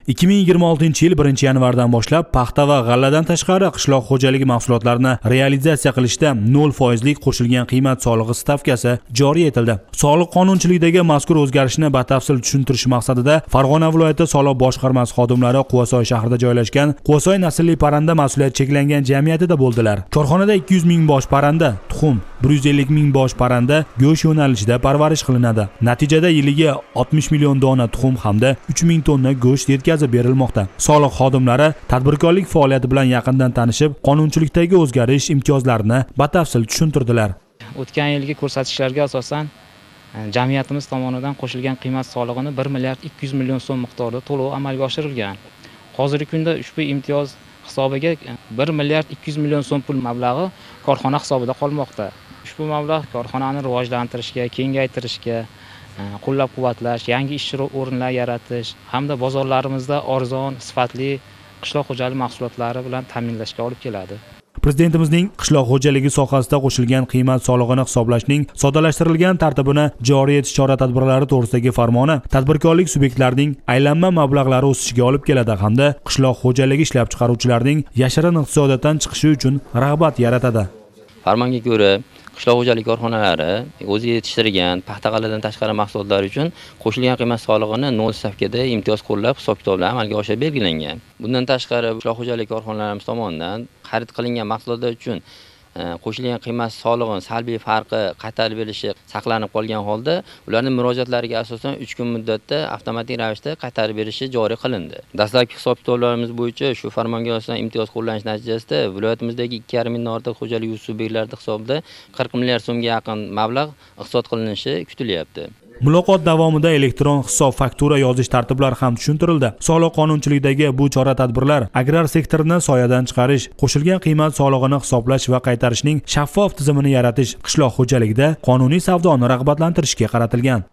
2026-yil 1-yanvardan boshlab paxta va g'alladan tashqari qishloq xo'jaligi mahsulotlarini realizatsiya qilishda 0% qo'shilgan qiymat solig'i stavkasi joriy etildi. Soliq qonunchiligidagi mazkur o'zgarishni batafsil tushuntirish maqsadida Farg'ona viloyati soliq boshqarmasi xodimlari Quvasoy shahrida joylashgan Quvasoy naslli parranda mas'uliyat cheklangan jamiyatida bo'ldilar. Korxonada 200 ming bosh parranda, tuxum, 150 ming bosh parranda go'sht yo'nalishida parvarish qilinadi. Natijada yiliga 60 million dona tuxum hamda 3 ming tonna go'sht yetkazib berilmoqda. Soliq xodimlari tadbirkorlik faoliyati bilan yaqindan tanishib, qonunchilikdagi o'zgarish imtiyozlarini batafsil tushuntirdilar. O'tgan yilgi ko'rsatkichlarga asosan jamiyatimiz tomonidan qo'shilgan qiymat solig'ini 1 milliard 200 million so'm miqdorida to'lov amalga oshirilgan. Hozirgi kunda ushbu imtiyoz hisobiga 1 milliard 200 million so'm pul mablag'i korxona hisobida qolmoqda. Ushbu mablag' korxonani rivojlantirishga, kengaytirishga, qo'llab-quvvatlash, yangi ish o'rinlar yaratish hamda bozorlarimizda arzon, sifatli qishloq xo'jaligi mahsulotlari bilan ta'minlashga olib keladi. Prezidentimizning qishloq xo'jaligi sohasida qo'shilgan qiymat solig'ini hisoblashning soddalashtirilgan tartibini joriy etish chora-tadbirlari to'g'risidagi farmoni tadbirkorlik subyektlarining aylanma mablag'lari o'sishiga olib keladi hamda qishloq xo'jaligi ishlab chiqaruvchilarining yashirin iqtisodiyotdan chiqishi uchun rag'bat yaratadi. Farmonga ko'ra, qishloq xo'jaligi korxonalari o'zi yetishtirgan paxta g'alladan tashqari mahsulotlar uchun qo'shilgan qiymat solig'ini 0 stavkada imtiyoz qo'llab hisob-kitoblar amalga oshirib belgilangan. Bundan tashqari qishloq xo'jaligi korxonalarimiz tomonidan xarid qilingan mahsulotlar uchun qo'shilgan qiymat solig'ining salbiy farqi qaytarib berilishi saqlanib qolgan holda ularning murojaatlariga asosan 3 kun muddatda avtomatik ravishda qaytarib berishi joriy qilindi. Dastlabki hisob-kitoblarimiz bo'yicha shu farmonga asosan imtiyoz qo'llanish natijasida viloyatimizdagi 2,5 mingdan ortiq xo'jalik subyektlari hisobida 40 milliard so'mga yaqin mablag' iqtisod qilinishi kutilyapti. Muloqot davomida elektron hisob faktura yozish tartiblari ham tushuntirildi. Soliq qonunchiligidagi bu chora-tadbirlar agrar sektorini soyadan chiqarish, qo'shilgan qiymat solig'ini hisoblash va qaytarishning shaffof tizimini yaratish, qishloq xo'jaligida qonuniy savdoni rag'batlantirishga qaratilgan.